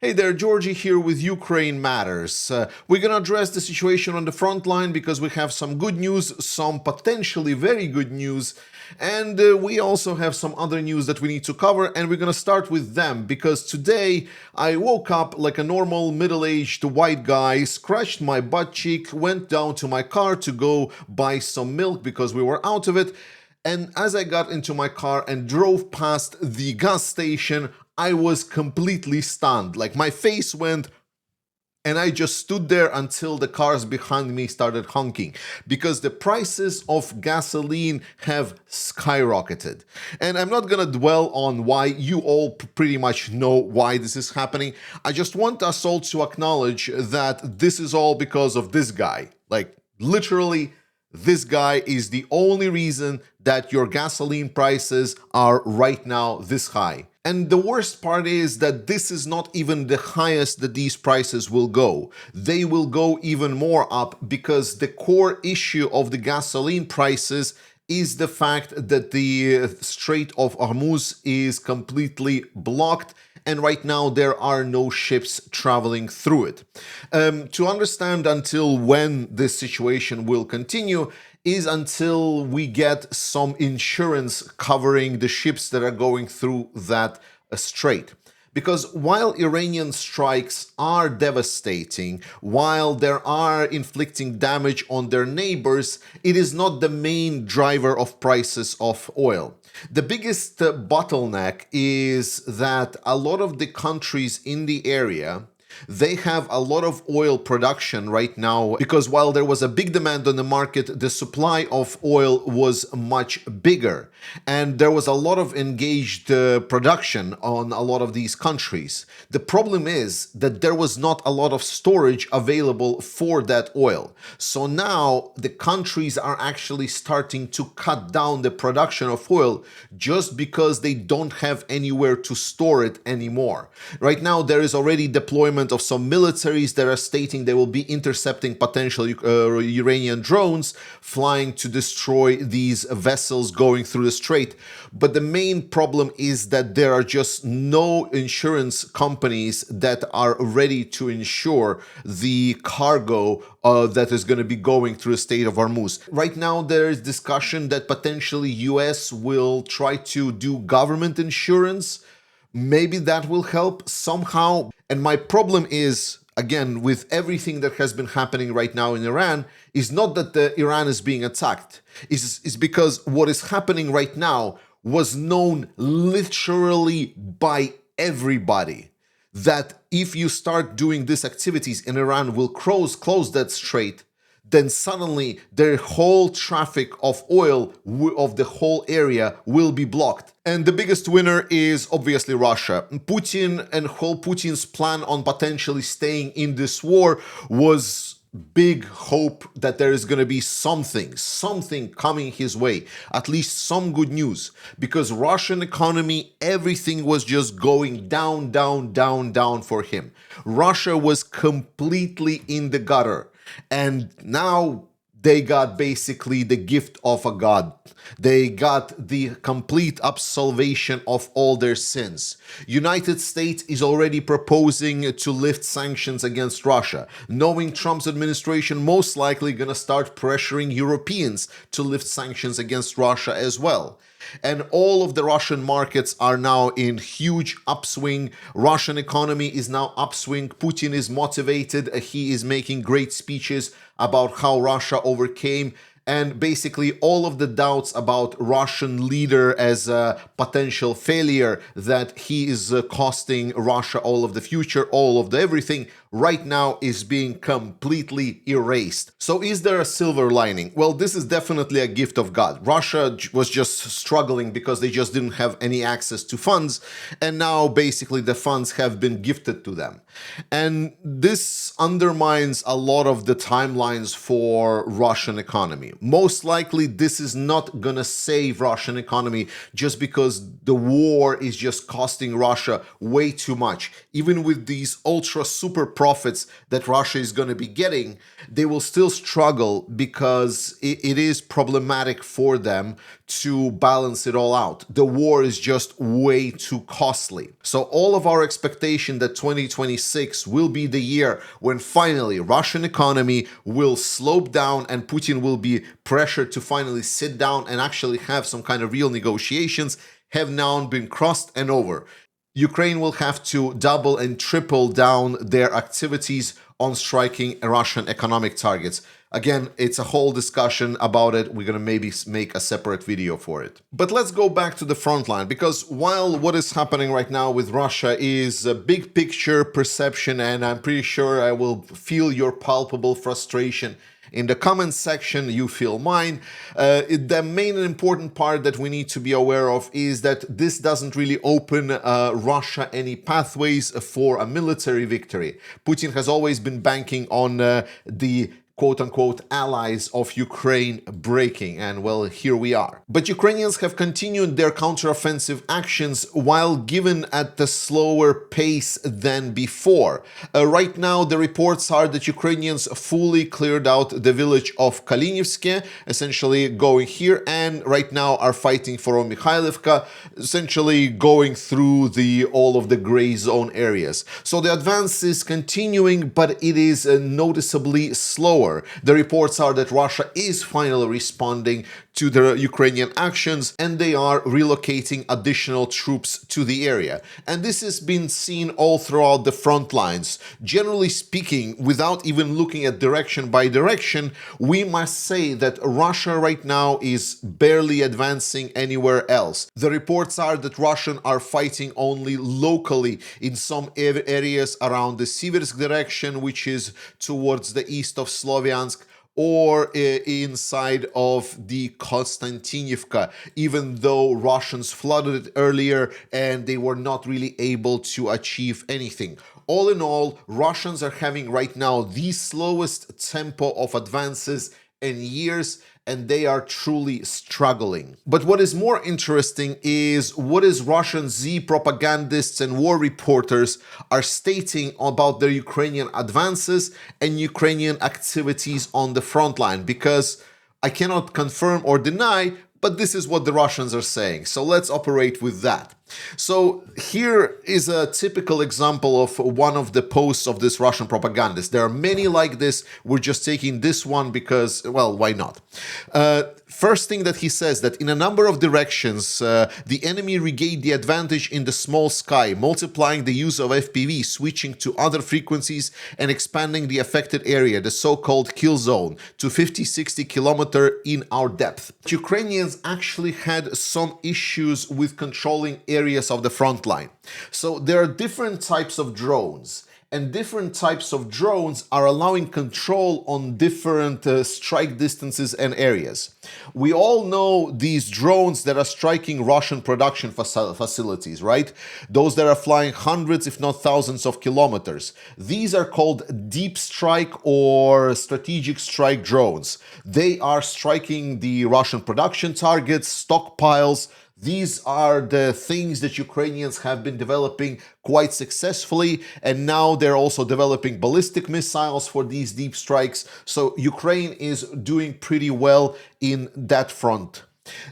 Hey there, Georgie here with Ukraine Matters. We're going to address the situation on the front line because we have some good news, some potentially very good news, and we also have some other news that we need to cover, and we're going to start with them because today I woke up like a normal middle-aged white guy, scratched my butt cheek, went down to my car to go buy some milk because we were out of it, and as I got into my car and drove past the gas station, I was completely stunned. Like my face went, and I just stood there until the cars behind me started honking because the prices of gasoline have skyrocketed. And I'm not gonna dwell on why. You all pretty much know why this is happening. I just want us all to acknowledge that this is all because of this guy. Like literally, this guy is the only reason that your gasoline prices are right now this high. And the worst part is that this is not even the highest that these prices will go. They will go even more up because the core issue of the gasoline prices is the fact that the Strait of Hormuz is completely blocked, and right now there are no ships traveling through it. To understand until when this situation will continue is until we get some insurance covering the ships that are going through that strait. Because while Iranian strikes are devastating, while they are inflicting damage on their neighbors, it is not the main driver of prices of oil. The biggest bottleneck is that a lot of the countries in the area, they have a lot of oil production right now because while there was a big demand on the market, the supply of oil was much bigger. And there was a lot of engaged production on a lot of these countries. The problem is that there was not a lot of storage available for that oil. So now the countries are actually starting to cut down the production of oil just because they don't have anywhere to store it anymore. Right now, there is already deployment of some militaries that are stating they will be intercepting potential Iranian drones flying to destroy these vessels going through the strait. But the main problem is that there are just no insurance companies that are ready to insure the cargo that is going to be going through the Strait of Hormuz. Right now, there is discussion that potentially US will try to do government insurance. Maybe that will help somehow. And my problem is, again, with everything that has been happening right now in Iran, is not that Iran is being attacked. It's because what is happening right now was known literally by everybody. That if you start doing these activities and Iran will close that strait, then suddenly their whole traffic of oil of the whole area will be blocked. And the biggest winner is obviously Russia. Putin and whole Putin's plan on potentially staying in this war was big hope that there is going to be something coming his way, at least some good news, because Russian economy, everything was just going down for him. Russia was completely in the gutter. And now they got basically the gift of a god. They got the complete absolvation of all their sins. United States is already proposing to lift sanctions against Russia, knowing Trump's administration most likely going to start pressuring Europeans to lift sanctions against Russia as well. And all of the Russian markets are now in huge upswing. Russian economy is now upswing. Putin is motivated. He is making great speeches about how Russia overcame. And basically all of the doubts about Russian leader as a potential failure, that he is costing Russia all of the future, all of the everything, right now is being completely erased. So is there a silver lining? Well, this is definitely a gift of God. Russia was just struggling because they just didn't have any access to funds, and now basically the funds have been gifted to them. And this undermines a lot of the timelines for Russian economy. Most likely, this is not gonna save Russian economy just because the war is just costing Russia way too much. Even with these ultra super profits that Russia is gonna be getting, they will still struggle because it is problematic for them to balance it all out. The war is just way too costly. So all of our expectation that 2026 will be the year when finally Russian economy will slope down and Putin will be pressured to finally sit down and actually have some kind of real negotiations have now been crossed and over. Ukraine will have to double and triple down their activities on striking Russian economic targets. Again, it's a whole discussion about it. We're going to maybe make a separate video for it. But let's go back to the front line, because while what is happening right now with Russia is a big picture perception, and I'm pretty sure I will feel your palpable frustration in the comments section, you feel mine. The main and important part that we need to be aware of is that this doesn't really open Russia any pathways for a military victory. Putin has always been banking on the quote-unquote allies of Ukraine breaking, and well, here we are. But Ukrainians have continued their counteroffensive actions while given at the slower pace than before. Right now, the reports are that Ukrainians fully cleared out the village of Kalinivske, essentially going here, and right now are fighting for Mikhailivka, essentially going through all of the gray zone areas. So the advance is continuing, but it is noticeably slower. The reports are that Russia is finally responding to the Ukrainian actions, and they are relocating additional troops to the area. And this has been seen all throughout the front lines. Generally speaking, without even looking at direction by direction, we must say that Russia right now is barely advancing anywhere else. The reports are that Russians are fighting only locally in some areas around the Siversk direction, which is towards the east of Sloviansk, or inside of the Konstantinivka, even though Russians flooded it earlier and they were not really able to achieve anything. All in all, Russians are having right now the slowest tempo of advances in years, and they are truly struggling. But what is more interesting is what is Russian Z propagandists and war reporters are stating about their Ukrainian advances and Ukrainian activities on the front line, because I cannot confirm or deny, but this is what the Russians are saying. So let's operate with that. So here is a typical example of one of the posts of this Russian propagandist. There are many like this. We're just taking this one because, well, why not? First thing that he says, that in a number of directions, the enemy regained the advantage in the small sky, multiplying the use of FPV, switching to other frequencies, and expanding the affected area, the so-called kill zone, to 50-60 kilometers in our depth. Ukrainians actually had some issues with controlling areas of the front line. So there are different types of drones, and different types of drones are allowing control on different strike distances and areas. We all know these drones that are striking Russian production facilities, right? Those that are flying hundreds, if not thousands of kilometers. These are called deep strike or strategic strike drones. They are striking the Russian production targets, stockpiles. These are the things that Ukrainians have been developing quite successfully, and now they're also developing ballistic missiles for these deep strikes. So Ukraine is doing pretty well in that front.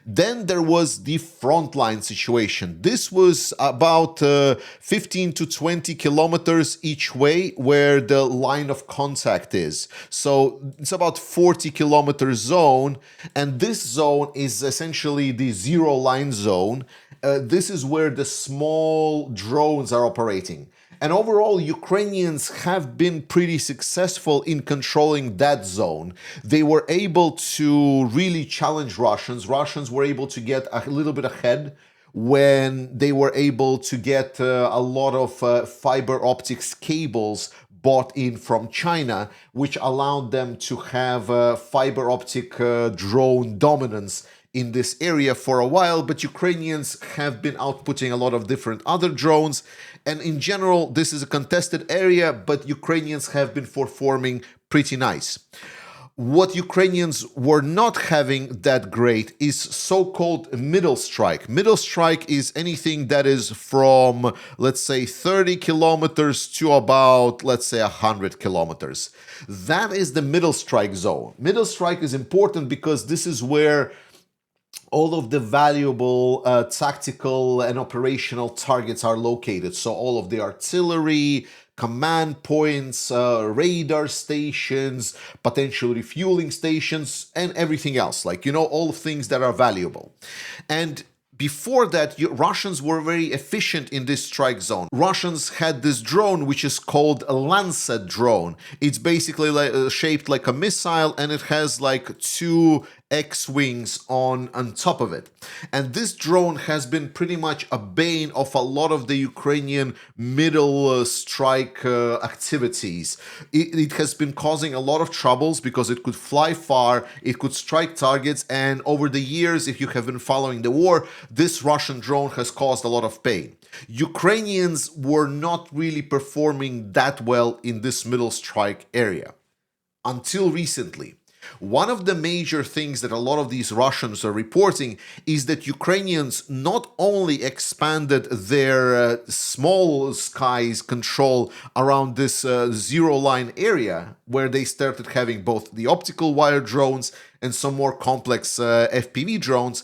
Then there was the frontline situation. This was about 15 to 20 kilometers each way where the line of contact is. So it's about 40 kilometer zone, and this zone is essentially the zero line zone. This is where the small drones are operating. And overall, Ukrainians have been pretty successful in controlling that zone. They were able to really challenge Russians. Russians were able to get a little bit ahead when they were able to get a lot of fiber optics cables bought in from China, which allowed them to have fiber optic drone dominance in this area for a while. But Ukrainians have been outputting a lot of different other drones, and in general this is a contested area, but Ukrainians have been performing pretty nice. What Ukrainians were not having that great is so-called middle strike. Middle strike is anything that is from, let's say, 30 kilometers to about, let's say, 100 kilometers. That is the middle strike zone. Middle strike is important because this is where all of the valuable tactical and operational targets are located. So all of the artillery, command points, radar stations, potential refueling stations, and everything else. Like, all things that are valuable. And before that, Russians were very efficient in this strike zone. Russians had this drone, which is called a Lancet drone. It's basically shaped like a missile, and it has like two X-wings on top of it. And this drone has been pretty much a bane of a lot of the Ukrainian middle strike activities. It has been causing a lot of troubles because it could fly far, it could strike targets, and over the years, if you have been following the war, this Russian drone has caused a lot of pain. Ukrainians were not really performing that well in this middle strike area until recently. One of the major things that a lot of these Russians are reporting is that Ukrainians not only expanded their small skies control around this zero line area, where they started having both the optical wire drones and some more complex FPV drones,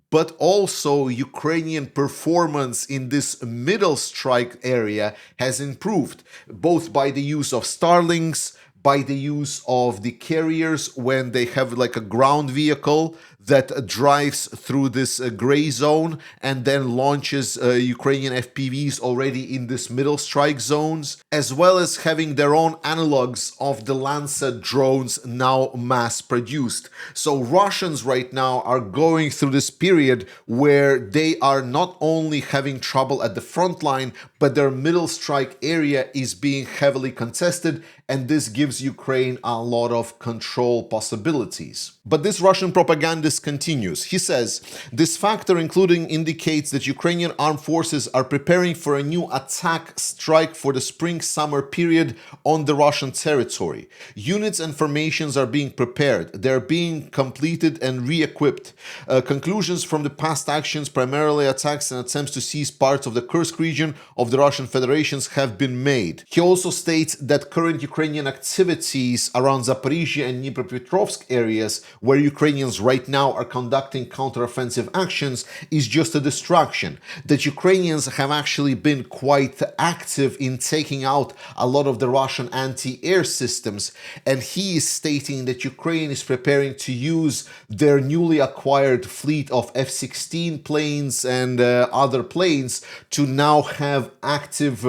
but also Ukrainian performance in this middle strike area has improved, both by the use of Starlinks, by the use of the carriers when they have like a ground vehicle that drives through this gray zone and then launches Ukrainian FPVs already in this middle strike zones, as well as having their own analogs of the Lancet drones now mass produced. So Russians right now are going through this period where they are not only having trouble at the front line, but their middle strike area is being heavily contested, and this gives Ukraine a lot of control possibilities. But this Russian propagandist continues. He says, this factor including indicates that Ukrainian armed forces are preparing for a new attack strike for the spring-summer period on the Russian territory. Units and formations are being prepared. They're being completed and re-equipped. Conclusions from the past actions, primarily attacks and attempts to seize parts of the Kursk region of the Russian Federation, have been made. He also states that current Ukrainian activities around Zaporizhia and Dnipropetrovsk areas, where Ukrainians right now are conducting counteroffensive actions, is just a distraction. That Ukrainians have actually been quite active in taking out a lot of the Russian anti-air systems, and he is stating that Ukraine is preparing to use their newly acquired fleet of F-16 planes and other planes to now have active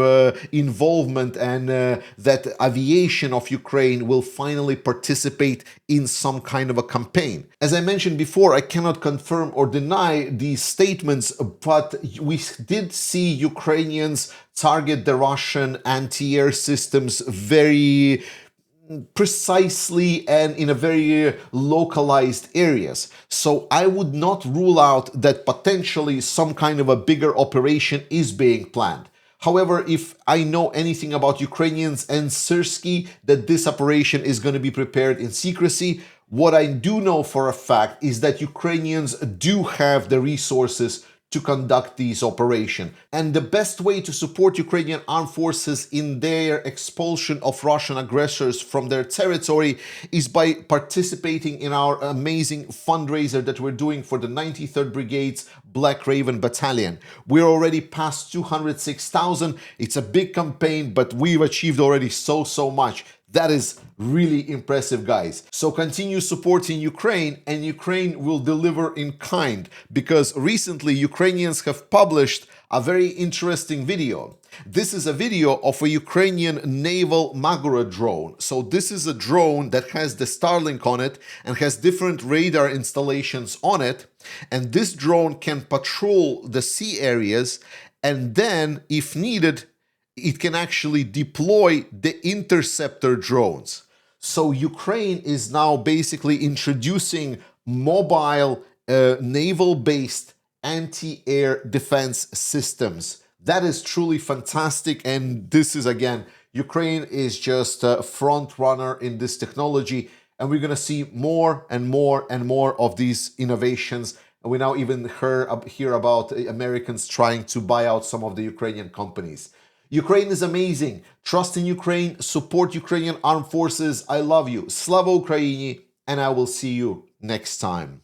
involvement, and that aviation of Ukraine will finally participate in some kind of a campaign. As I mentioned before, I cannot confirm or deny these statements, but we did see Ukrainians target the Russian anti-air systems very precisely and in a very localized areas. So I would not rule out that potentially some kind of a bigger operation is being planned. However, if I know anything about Ukrainians and Syrskyi, that this operation is going to be prepared in secrecy, what I do know for a fact is that Ukrainians do have the resources to conduct these operations. And the best way to support Ukrainian armed forces in their expulsion of Russian aggressors from their territory is by participating in our amazing fundraiser that we're doing for the 93rd Brigade's Black Raven Battalion. We're already past 206,000. It's a big campaign, but we've achieved already so much. That is really impressive, guys. So continue supporting Ukraine, and Ukraine will deliver in kind, because recently Ukrainians have published a very interesting video. This is a video of a Ukrainian naval Magura drone. So this is a drone that has the Starlink on it and has different radar installations on it. And this drone can patrol the sea areas, and then, if needed, it can actually deploy the interceptor drones. So Ukraine is now basically introducing mobile naval-based anti-air defense systems. That is truly fantastic, and this is, again, Ukraine is just a front runner in this technology, And we're going to see more and more and more of these innovations. And we now even hear about Americans trying to buy out some of the Ukrainian companies. Ukraine is amazing. Trust in Ukraine. Support Ukrainian armed forces. I love you. Slava Ukraini. And I will see you next time.